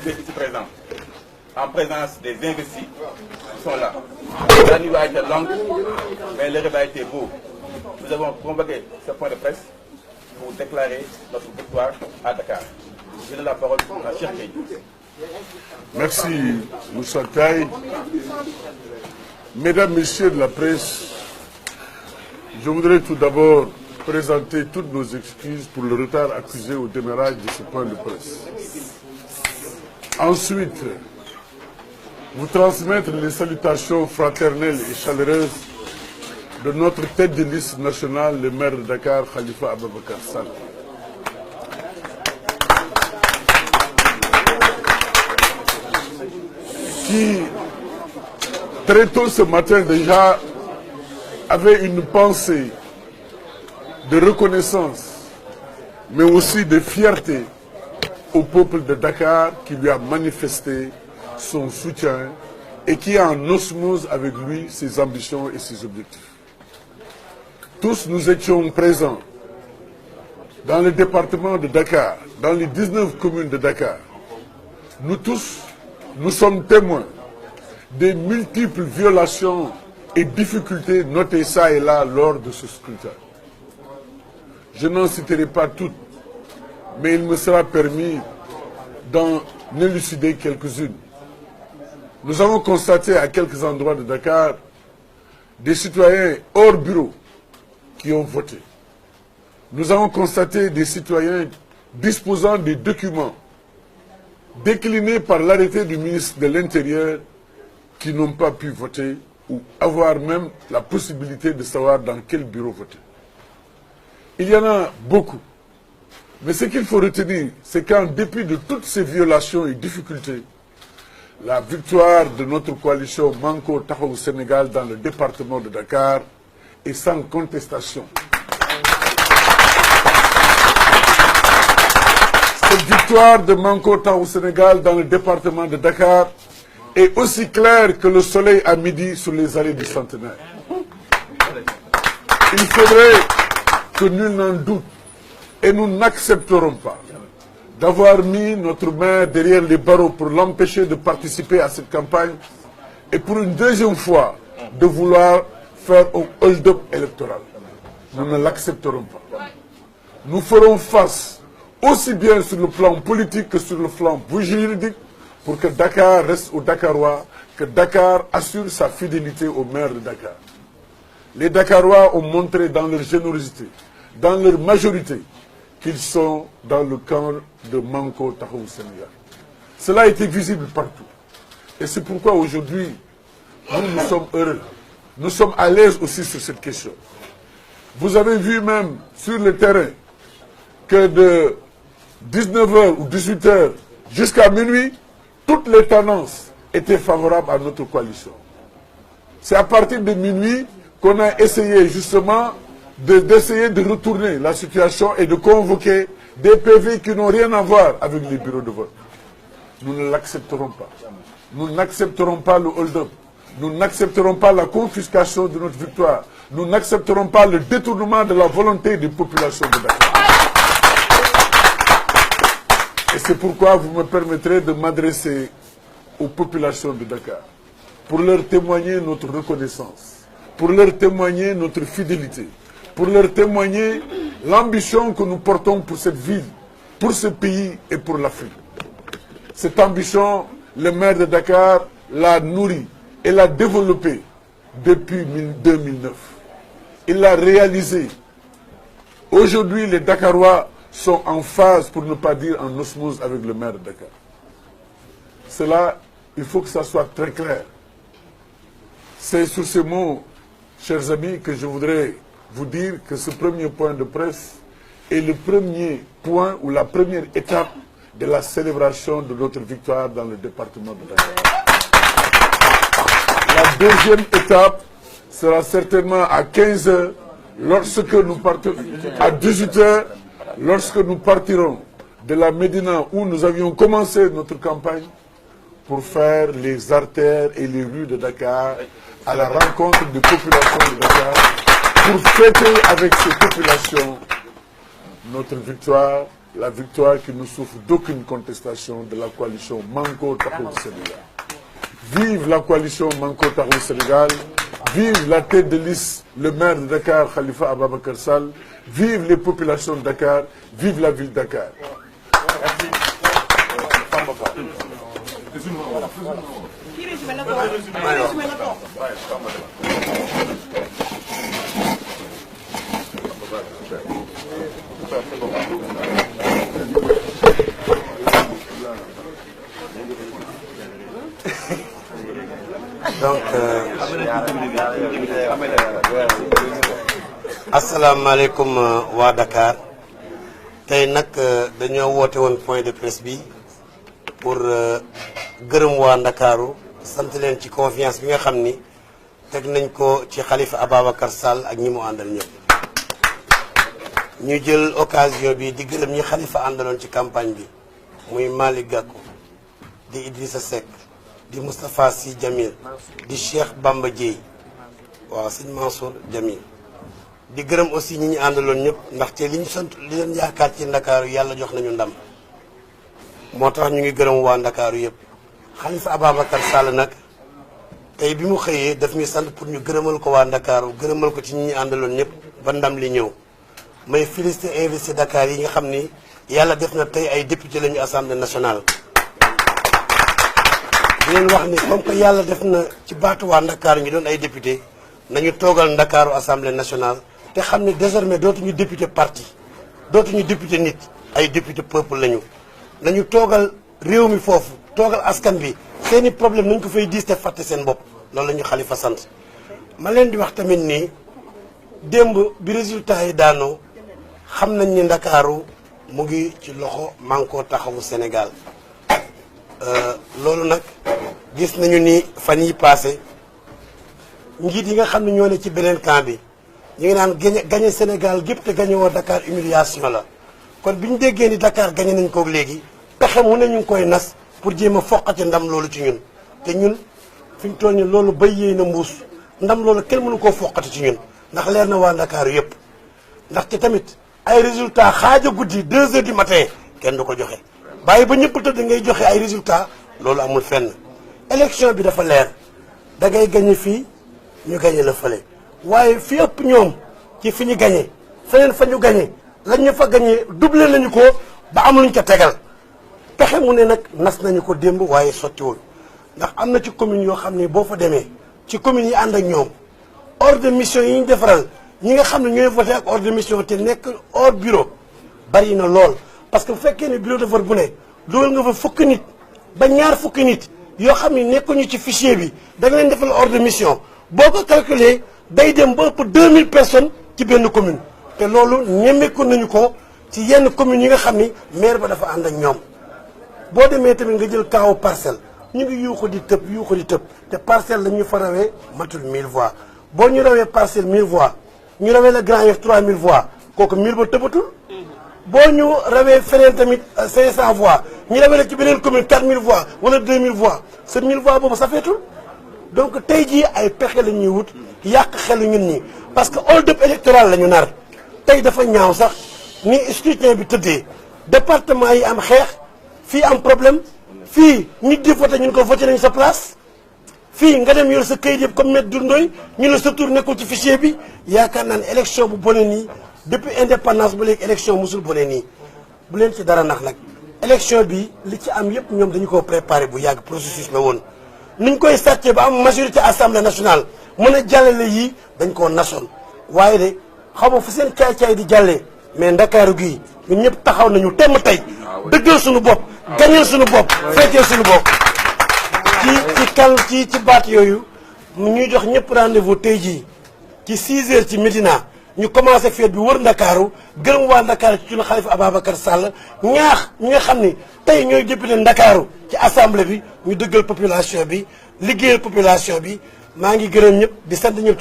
Ici présent, en présence des investis qui sont là. La nuit a été longue, mais le rêve a été beau. Nous avons convoqué ce point de presse pour déclarer notre victoire à Dakar. Je donne la parole à Cheikh Gueye. Merci, Moussa Taye. Mesdames, Messieurs de la presse, je voudrais tout d'abord présenter toutes nos excuses pour le retard accusé au démarrage de ce point de presse. Ensuite, vous transmettre les salutations fraternelles et chaleureuses de notre tête de liste nationale, le maire de Dakar, Khalifa Ababacar Sall. Qui, très tôt ce matin déjà, avait une pensée de reconnaissance, mais aussi de fierté au peuple de Dakar qui lui a manifesté son soutien et qui a en osmose avec lui ses ambitions et ses objectifs. Tous nous étions présents dans le département de Dakar, dans les 19 communes de Dakar. Nous tous, nous sommes témoins des multiples violations et difficultés notées ça et là lors de ce scrutin. Je n'en citerai pas toutes, mais il me sera permis d'en élucider quelques-unes. Nous avons constaté à quelques endroits de Dakar des citoyens hors bureau qui ont voté. Nous avons constaté des citoyens disposant des documents déclinés par l'arrêté du ministre de l'Intérieur qui n'ont pas pu voter ou avoir même la possibilité de savoir dans quel bureau voter. Il y en a beaucoup. Mais ce qu'il faut retenir, c'est qu'en dépit de toutes ces violations et difficultés, la victoire de notre coalition Manko Taxawu Sénégal dans le département de Dakar est sans contestation. Cette victoire de Manko Taxawu Sénégal dans le département de Dakar est aussi claire que le soleil à midi sur les allées du Centenaire. Il faudrait que nul n'en doute, et nous n'accepterons pas d'avoir mis notre main derrière les barreaux pour l'empêcher de participer à cette campagne et pour une deuxième fois de vouloir faire un hold-up électoral. Nous ne l'accepterons pas. Nous ferons face aussi bien sur le plan politique que sur le plan juridique pour que Dakar reste aux Dakarois, que Dakar assure sa fidélité au maire de Dakar. Les Dakarois ont montré dans leur générosité, dans leur majorité, qu'ils sont dans le camp de Manko Taxawu Sénégal. Cela a été visible partout. Et c'est pourquoi aujourd'hui, nous sommes heureux. Nous sommes à l'aise aussi sur cette question. Vous avez vu même sur le terrain que de 19h ou 18h jusqu'à minuit, toutes les tendances étaient favorables à notre coalition. C'est à partir de minuit qu'on a essayé justement d'essayer de retourner la situation et de convoquer des PV qui n'ont rien à voir avec les bureaux de vote. Nous ne l'accepterons pas. Nous n'accepterons pas le hold-up. Nous n'accepterons pas la confiscation de notre victoire. Nous n'accepterons pas le détournement de la volonté des populations de Dakar. Et c'est pourquoi vous me permettrez de m'adresser aux populations de Dakar pour leur témoigner notre reconnaissance, pour leur témoigner notre fidélité, pour leur témoigner l'ambition que nous portons pour cette ville, pour ce pays et pour l'Afrique. Cette ambition, le maire de Dakar l'a nourrie et l'a développée depuis 2009. Il l'a réalisée. Aujourd'hui, les Dakarois sont en phase, pour ne pas dire en osmose, avec le maire de Dakar. Cela, il faut que ça soit très clair. C'est sur ces mots, chers amis, que je voudrais vous dire que ce premier point de presse est le premier point ou la première étape de la célébration de notre victoire dans le département de Dakar. La deuxième étape sera certainement à 15h, lorsque nous partons, à 18h, lorsque nous partirons de la Médina où nous avions commencé notre campagne pour faire les artères et les rues de Dakar à la rencontre des populations de Dakar, pour fêter avec ces populations notre victoire la victoire qui ne souffre d'aucune contestation de la coalition Manko Taxawu Sénégal. Vive la coalition Manko Taxawu Sénégal, vive la tête de liste, le maire de Dakar, Khalifa Ababacar Sall, vive les populations de Dakar, vive la ville de Dakar. Donc, asalaamaaleykum waa Dakar tey nag dañoo woote woon point de presse bi pour gërëm waa Ndakaaru sant leen ci confiance bi nga xam ni teg nañ ko ci Khalifa Ababacar Sall ak ñi mu àndal ñëpp. ñu jël occasion bi di gërëm ñi Khalifa àndaloon ci campagne bi muy Malick Gakou di Idrissa Seck di Moustapha Sy Jamil di Cheikh Bamba Dièye waaw sëñ Mansour Jamil di gërëm aussi ñi ñu àndaloon ñëpp ndaxte li ñu sant li leen yaakaar ci Ndakaaru yàlla jox nañu ndam moo tax ñu ngi gërëm waa Ndakaaru yëpp. Khalifa Ababacar Sall nag tey bi mu xëyee daf ñuy sant pour ñu gërëmal ko waa Ndakaaru gërëmal ko ci ñi ñu àndaloon ñëpp ba ndam li ñëw may félicité investi Dakar yi nga xam ni yàlla def na tey ay député lañu assemblée nationale. di leen wax ni comme que yàlla def na ci baatu waa Ndakaaru ñu doon ay député nañu toogal Ndakaaru assemblée nationale te xam ne désormais dootuñu député parti dootuñu député nit ay député peuple lañu nañu toogal réew mi foofu toogal askan bi seeni problème nañ ko fay diis te fàtte seen bopp loolu la ñu Khalifa sant. ma leen di wax tamit nii démb bi résultat yi daanoo xam nañ ni Ndakaaru mu ngi ci loxo Manko Taxawu Sénégal loolu nag gis nañu ni fan yi passé njiit yi nga xam ne ñoo ne ci beneen camp bi ñu ngi naan gañe Sénégal gépp te gañe woo Dakar humiliation la kon bi ñu déggee ni Dakar gañe nañ ko léegi pexe mu ne ñu ngi koy nas pour jéem a foqati ndam loolu ci ñun te ñun fi ñu toll nii loolu bay yéey na mbuus ndam loolu kenn mënu koo foqati ci ñun ndax leer na waa Dakar yëpp ndaxte tamit ay résultats xaaja guddi 2 heures du matin kenn du ko joxe bàyyi ba ñëpp tëdd ngay joxe ay résultats loolu amul fenn. élection bi dafa leer da ngay gañe fii ñu gañe la fële waaye fi ëpp ñoom ci fi ñu gañe feneen fa ñu gañe lañ ñu fa gañe doublé nañu ko ba am luñ ko tegal pexe mu ne nag nas nañu ko démb waaye sottiwul ndax am na ci commune yoo xam ne boo fa demee ci communes yi ànd ak ñoom ordre de mission yi ñu defaral ñi nga xam ne ñooy voté ak ordre de mission te nekk hors bureau bari na lool parce que bu fekkee ne bureau de vote bu ne dugal nga fa fukki nit ba ñaar fukki nit yoo xam ne nekkuñu ci fichier bi da nga leen defal ordre de mission boo ko calculé day dem ba ëpp 2000 personnes ci benn commune te loolu ñemeeku nañu ko ci yenn communes yi nga xam ni maire ba dafa ànd ak ñoom boo demee tamit nga jël kaawu parcelle ñu ngi yuuxu di tëb te parcelle la ñu fa rawee matul 1000 voix boo ñu rawee parcelle 1000 voix ñu rawee la Grand Yoff 3000 voix kooku 1000 ba tëbatul boo ñu rawee feneen tamit 500 voix ñu rawee la ci beneen commune 4000 voix wala 2000 voix ce 1000 voix boobu safeetul donc tey jii ay pexe la ñuy wut yàq xelu ñun ñi parce que hold-up électoral la ñu nar tey dafa ñaaw sax ni scrutin bi tëddee département yi am xeex fii am problème fii nit di voté ñun ko voté nañu sa place fii nga dem yor sa kayit yëpp comme Maître Doudou Ndoye ñu ne sa tur nekkul ci fichier bi yaakaar naa ne élection bu bonee nii depuis indépendance ba léegi élection musul bonee nii bu leen ci dara nax nag élection bi li ci am yëpp ñoom dañu ko préparé bu yàgg processus la woon nuñ koy sàccee ba am majorité assemblée nationale mën a jàllale yii dañ koo nasoon waaye de xaw ma fu seen caay-caay di jàllee mais Ndakaaru gii ñun ñëpp taxaw nañu temm tey dëggal suñu bopp gañal suñu bopp fekkee suñu bopp ci baat yooyu ñuy jox ñëpp rendez-vous tey jii ci 6 heures ci Médina ñu commencé fête bi wër Ndakaaru gërëm waa Ndakaaru ci suñu Khalifa Ababacar Sall ñaax ñi nga xam ni tey ñooy député Ndakaaru ci assemblée bi ñu dëggal population bi liggéeyal population bi maa ngi gërëm ñëpp di sant ñëpp.